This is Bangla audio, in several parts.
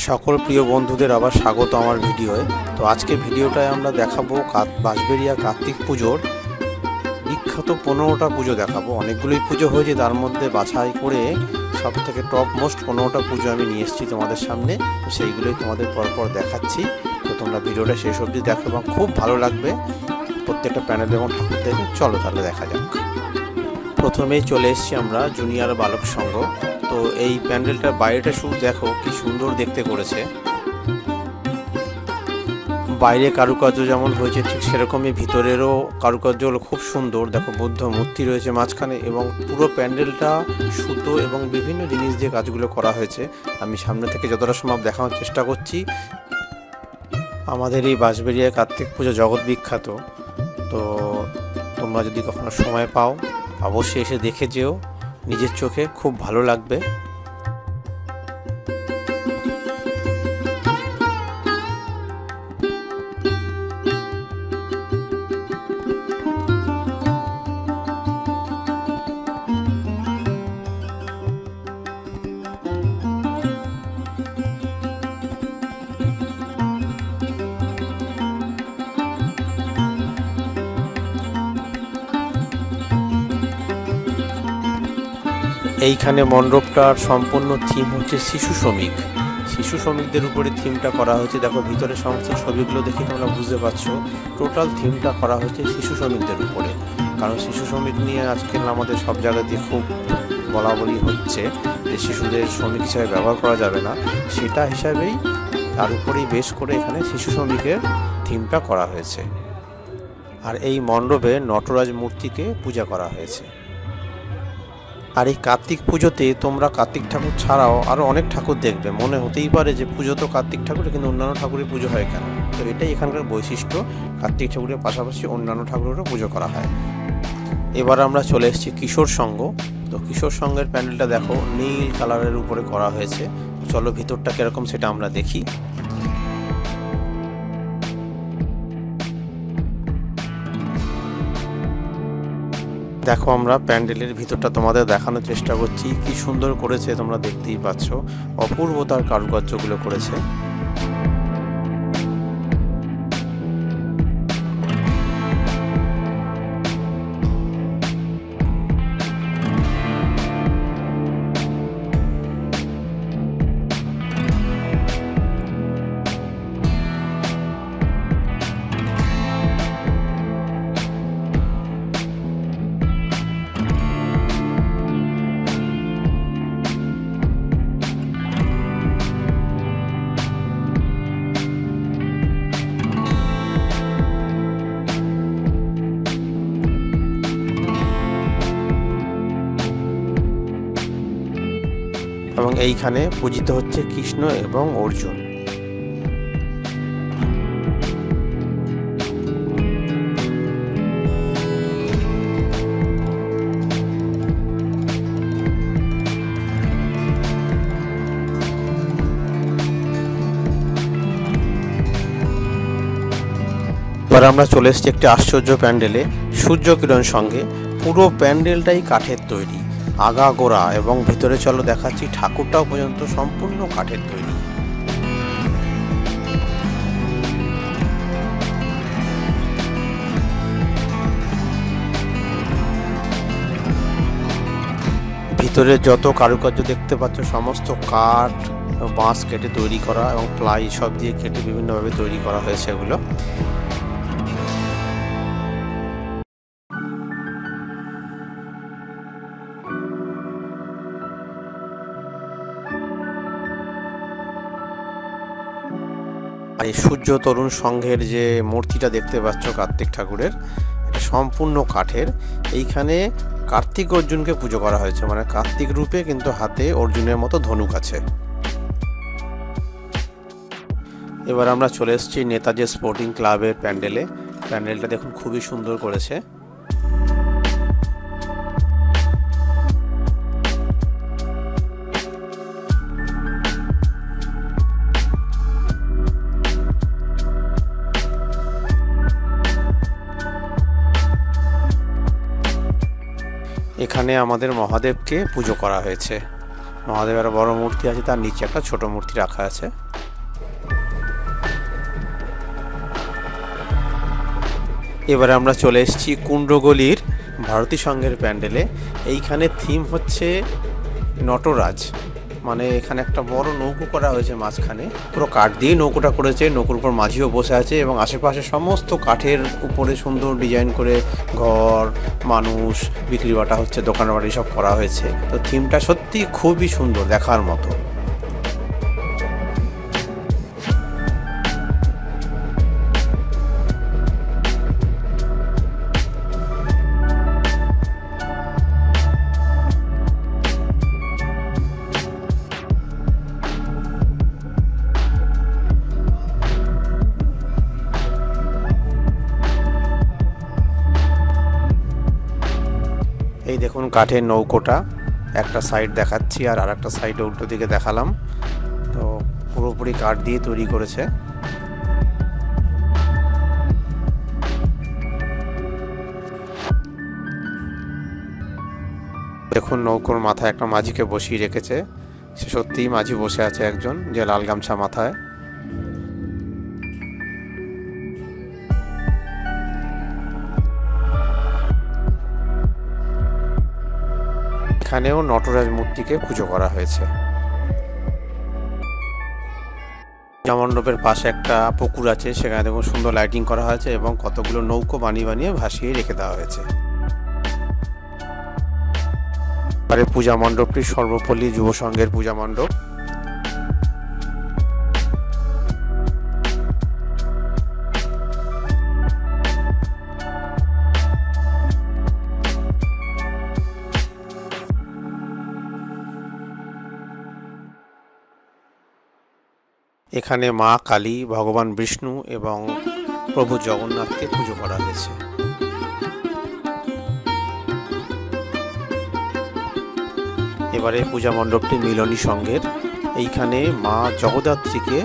সকল প্রিয় বন্ধুদের আবার স্বাগত আমার ভিডিওয়ে। তো আজকে ভিডিওটায় আমরা দেখাবো বাঁশবেড়িয়া কার্তিক পুজোর বিখ্যাত 15টা পুজো দেখাবো। অনেকগুলোই পুজো হয়েছে, তার মধ্যে বাছাই করে সব থেকে টপ মোস্ট 15টা পুজো আমি নিয়ে এসেছি তোমাদের সামনে। তো সেইগুলোই তোমাদের পরপর দেখাচ্ছি। তো তোমরা ভিডিওটা শেষ অবধি দেখো এবং খুব ভালো লাগবে প্রত্যেকটা প্যানেল এবং ঠাকুর দেখে। চলো তাহলে দেখা যাক। প্রথমেই চলে এসেছি আমরা জুনিয়র বালক সংঘ। তো এই প্যান্ডেলটার বাইরেটা শুধু দেখো কি সুন্দর দেখতে করেছে। বাইরে কারুকার্য যেমন হয়েছে ঠিক সেরকমই ভিতরেরও কারুকার্য হলো খুব সুন্দর। দেখো বুদ্ধ মূর্তি রয়েছে মাঝখানে এবং পুরো প্যান্ডেলটা সুতো এবং বিভিন্ন জিনিস দিয়ে কাজগুলো করা হয়েছে। আমি সামনে থেকে যতটা সম্ভব দেখানোর চেষ্টা করছি। আমাদের এই বাঁশবেড়িয়া কার্তিক পুজো জগৎ বিখ্যাত। তো তোমরা যদি কখনো সময় পাও অবশ্যই এসে দেখে যেও, নিজের চোখে খুব ভালো লাগবে। এইখানে মণ্ডপটার সম্পূর্ণ থিম হচ্ছে শিশু শ্রমিক। শিশু শ্রমিকদের উপরে থিমটা করা হয়েছে। দেখো ভিতরে সমস্ত ছবিগুলো দেখে তোমরা বুঝতে পারছো টোটাল থিমটা করা হয়েছে শিশু শ্রমিকদের উপরে। কারণ শিশু শ্রমিক নিয়ে আজকাল আমাদের সব জায়গাতে খুব বলাবলি হচ্ছে যে শিশুদের শ্রমিক হিসাবে ব্যবহার করা যাবে না, সেটা হিসাবেই তার উপরেই বেশ করে এখানে শিশু শ্রমিকের থিমটা করা হয়েছে। আর এই মণ্ডপে নটরাজ মূর্তিকে পূজা করা হয়েছে। আর এই কার্তিক পুজোতে তোমরা কার্তিক ঠাকুর ছাড়াও আরও অনেক ঠাকুর দেখবে। মনে হতেই পারে যে পুজো তো কার্তিক ঠাকুরের, কিন্তু অন্যান্য ঠাকুরের পুজো হয় কেন? তো এটাই এখানকার বৈশিষ্ট্য, কার্তিক ঠাকুরের পাশাপাশি অন্যান্য ঠাকুরেরও পুজো করা হয়। এবার আমরা চলে এসেছি কিশোর সংঘ। তো কিশোর সংঘের প্যান্ডেলটা দেখো নীল কালারের উপরে করা হয়েছে। চলো ভিতরটা কীরকম সেটা আমরা দেখি। দেখো আমরা প্যান্ডেলের ভিতরটা তোমাদের দেখানোর চেষ্টা করছি। কি সুন্দর করেছে তোমরা দেখতেই পাচ্ছ, অপূর্ব তার কারুকার্যগুলো করেছে। এবং এইখানে পূজিত হচ্ছে কৃষ্ণ এবং অর্জুন। এবার আমরা চলে এসেছি একটি আশ্চর্য প্যান্ডেলে, সূর্য কিরণ সঙ্গে। পুরো প্যান্ডেলটাই কাঠের তৈরি, আগা গোড়া, এবং ভিতরে চলো দেখাচ্ছি ঠাকুরটাও পর্যন্ত সম্পূর্ণ কাঠের তৈরি। ভিতরে যত কারুকার্য দেখতে পাচ্ছ সমস্ত কাঠ, বাঁশ কেটে তৈরি করা এবং প্লাই সব দিয়ে কেটে বিভিন্নভাবে তৈরি করা হয়েছে এগুলো। আর এই সূর্য তরুণ সংঘের যে মূর্তিটা দেখতে পাচ্ছ কার্তিক ঠাকুরের, এটা সম্পূর্ণ কাঠের। এইখানে কার্তিক অর্জুনকে পুজো করা হয়েছে, মানে কার্তিক রূপে কিন্তু হাতে অর্জুনের মতো ধনুক আছে। এবার আমরা চলে এসেছি নেতাজি স্পোর্টিং ক্লাবের প্যান্ডেলে। প্যান্ডেলটা দেখুন খুবই সুন্দর করেছে। এখানে আমাদের মহাদেবকে পুজো করা হয়েছে। মহাদেবের বড় মূর্তি আছে, তার নিচে একটা ছোট মূর্তি রাখা আছে। এবারে আমরা চলে এসেছি কুণ্ডগলির ভারতী সংঘের প্যান্ডেলে। এইখানে থিম হচ্ছে নটরাজ, মানে এখানে একটা বড় নৌকো করা হয়েছে মাঝখানে, পুরো কাঠ দিয়ে নৌকোটা করেছে, নৌকোর উপর মাঝিও বসে আছে এবং আশেপাশে সমস্ত কাঠের উপরে সুন্দর ডিজাইন করে ঘর, মানুষ, বিক্রি বাটা হচ্ছে, দোকান বাড়ি সব করা হয়েছে। তো থিমটা সত্যি খুবই সুন্দর, দেখার মতো। এই দেখুন কাঠের নৌকোটা, একটা সাইড দেখাচ্ছি আর আরেকটা সাইডে উল্টো দিকে দেখালাম। তো পুরোপুরি কাঠ দিয়ে তৈরি করেছে। দেখুন নৌকোর মাথায় একটা মাঝিকে বসিয়ে রেখেছে, সে সত্যিই মাঝি বসে আছে একজন, যে লাল গামছা মাথায়। এখানেও নটরাজ মূর্তিকে পুজো করা হয়েছে। মণ্ডপের পাশে একটা পুকুর আছে, সেখানে দেখুন সুন্দর লাইটিং করা হয়েছে এবং কতগুলো নৌকো বানিয়ে বানিয়ে ভাসিয়ে রেখে দেওয়া হয়েছে। আর এই পূজা মণ্ডপটি সর্বপল্লী যুব সংঘের পূজা মণ্ডপ। এখানে মা কালী, ভগবান বিষ্ণু এবং প্রভু জগন্নাথকে পুজো করা হয়েছে। এবারে পূজা মণ্ডপটি মিলনী সংঘের। এইখানে মা জগদ্ধাত্রীকে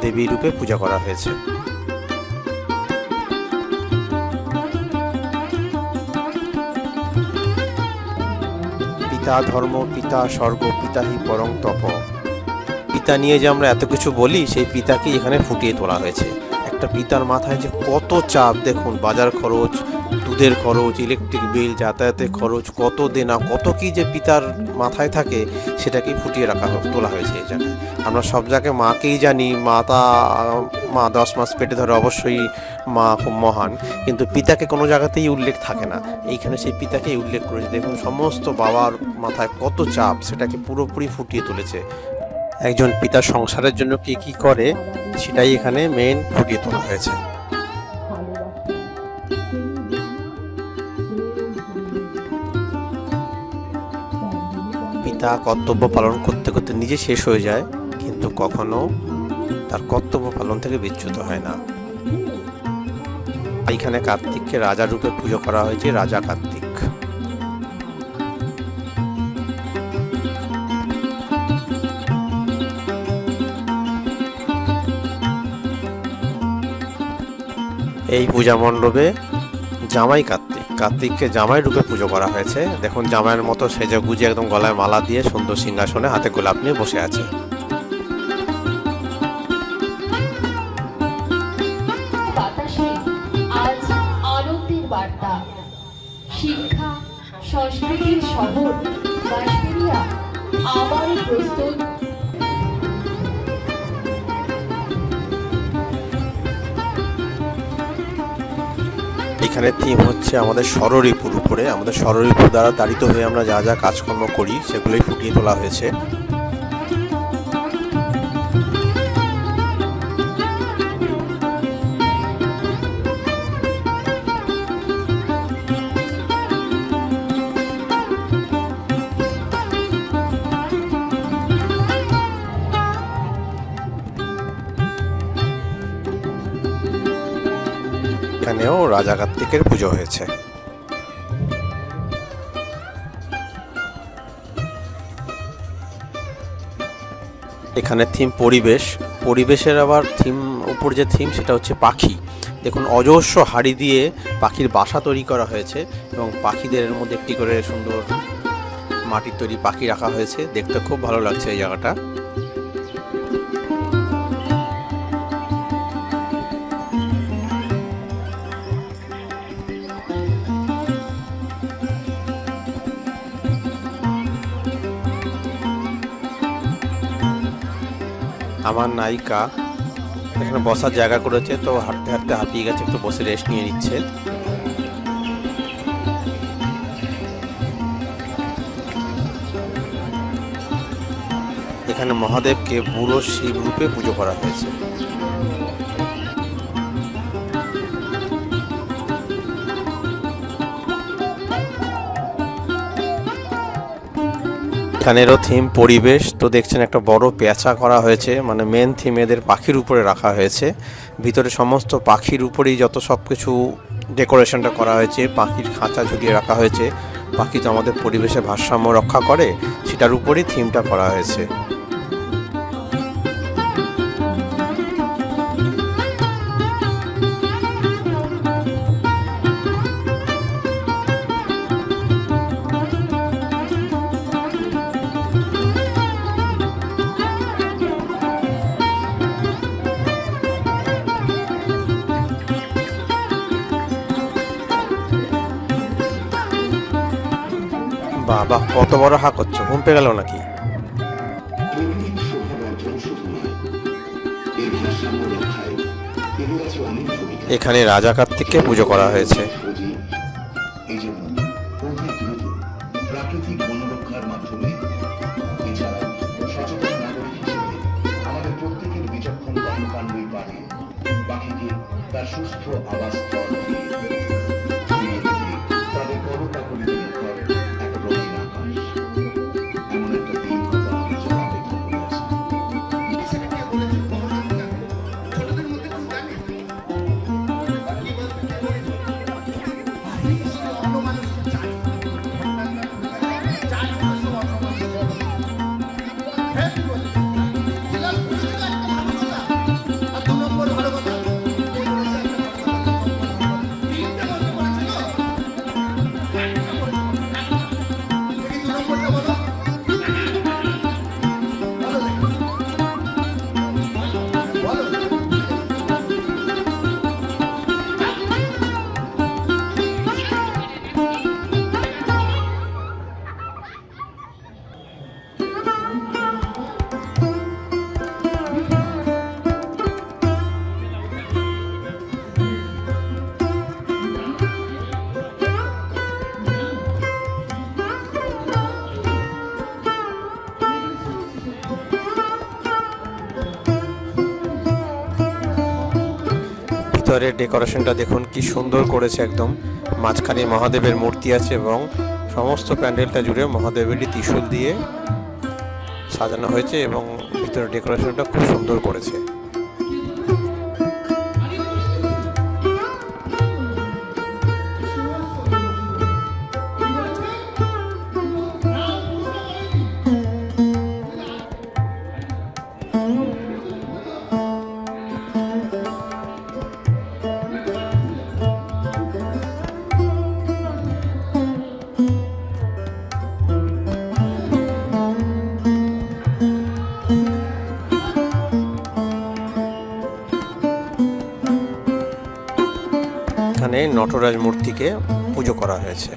দেবী রূপে পূজা করা হয়েছে। পিতা ধর্ম, পিতা স্বর্গ, পিতা হি পরং তপ। পিতা নিয়ে যে আমরা এত কিছু বলি, সেই পিতাকে এখানে ফুটিয়ে তোলা হয়েছে। একটা পিতার মাথায় যে কত চাপ দেখুন, বাজার খরচ, দুধের খরচ, ইলেকট্রিক বিল, যাতায়াতের খরচ, কত দেনা, কত কি যে পিতার মাথায় থাকে, সেটাকেই ফুটিয়ে তোলা হয়েছে এই জায়গায়। আমরা সব জায়গায় মাকেই জানি, মা 10 মাস পেটে ধরে, অবশ্যই মা খুব মহান, কিন্তু পিতাকে কোনো জায়গাতেই উল্লেখ থাকে না। এইখানে সেই পিতাকেই উল্লেখ করেছে। দেখুন সমস্ত বাবার মাথায় কত চাপ, সেটাকে পুরোপুরি ফুটিয়ে তুলেছে। একজন পিতা সংসারের জন্য কি কি করে, সেটাই এখানে মেইন ফুটিয়ে তোলা হয়েছে। পিতা কর্তব্য পালন করতে করতে নিজে শেষ হয়ে যায়, কিন্তু কখনো তার কর্তব্য পালন থেকে বিচ্যুত হয় না। এইখানে কার্তিককে রাজা রূপে পুজো করা হয়েছে, রাজা কার্তিক। এই পূজা মণ্ডপে জামাই কার্তিককে জামাই রূপে পুজো করা হয়েছে। দেখুন জামাইয়ের মতো সেজে গুজে একদম গলায় মালা দিয়ে সুন্দর সিংহাসনে হাতে গোলাপ নিয়ে বসে আছে। আজ আনন্দের বার্তা, শিক্ষা সংস্কৃতির শহর বাঁশবেড়িয়া আবার প্রস্তুত। এখানে থিম হচ্ছে আমাদের ষড়রিপুর উপরে। আমাদের ষড়রিপুর দ্বারা তাড়িত হয়ে আমরা যা যা কাজকর্ম করি, সেগুলোই ফুটিয়ে তোলা হয়েছে। এখানেও রাজা কার্তিকের পুজো হয়েছে। এখানে থিম পরিবেশের আবার থিম, উপর যে থিম সেটা হচ্ছে পাখি। দেখুন অজস্র হাড়ি দিয়ে পাখির বাসা তৈরি করা হয়েছে এবং পাখিদের মধ্যে একটি করে সুন্দর মাটির তৈরি পাখি রাখা হয়েছে। দেখতে খুব ভালো লাগছে এই জায়গাটা। আমার নায়িকা এখানে বসার জায়গা করেছে, তো হাঁটতে হাঁটতে হাঁপিয়ে গেছে, একটু বসে রেস্ট নিয়ে নিচ্ছে। এখানে মহাদেবকে বুড়ো শিব রূপে পুজো করা হয়েছে। এখানেরও থিম পরিবেশ। তো দেখছেন একটা বড় পেঁচা করা হয়েছে, মানে মেন থিম এদের পাখির উপরে রাখা হয়েছে। ভিতরে সমস্ত পাখির উপরেই যত সব কিছু ডেকোরেশনটা করা হয়েছে, পাখির খাঁচা ঝুলিয়ে রাখা হয়েছে। পাখি তো আমাদের পরিবেশে ভারসাম্য রক্ষা করে, সেটার উপরেই থিমটা করা হয়েছে। বাবা, কত বড় হাঁক হচ্ছে, ঘুম পেয়ে গেল নাকি? এখানে রাজা কার্তিককে পুজো করা হয়েছে। প্রাকৃতিক বনরক্ষার মাধ্যমে এছাড়া সচেতন নাগরিক হিসেবে আমাদের প্রত্যেকের বিচক্ষণ কর্মকাণ্ডই পারে পাখিকে তার সুস্থ আবাসস্থল দিয়ে তাদের কর্মকাণ্ডের মুখর এক রঙিন আকাশ, এমন একটা দিন আমাদের জন্য অপেক্ষা করে আছে। ভিতরের ডেকোরেশনটা দেখুন কি সুন্দর করেছে, একদম মাঝখানে মহাদেবের মূর্তি আছে এবং সমস্ত প্যান্ডেলটা জুড়ে মহাদেবেরই ত্রিশূল দিয়ে সাজানো হয়েছে এবং ভিতরের ডেকোরেশনটা খুব সুন্দর করেছে। এখানে নটরাজ মূর্তিকে পুজো করা হয়েছে।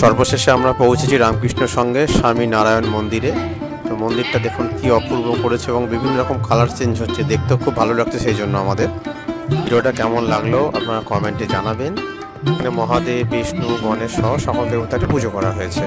সর্বশেষে আমরা পৌঁছেছি রামকৃষ্ণ সঙ্গে স্বামী নারায়ণ মন্দিরে। তো মন্দিরটা দেখুন কি অপূর্ব করেছে এবং বিভিন্ন রকম কালার চেঞ্জ হচ্ছে, দেখতেও খুব ভালো লাগছে। সেই জন্য আমাদের ভিডিওটা কেমন লাগলো আপনারা কমেন্টে জানাবেন। এখানে মহাদেব, বিষ্ণু, গণেশ সহ সকল দেবতাকে পুজো করা হয়েছে।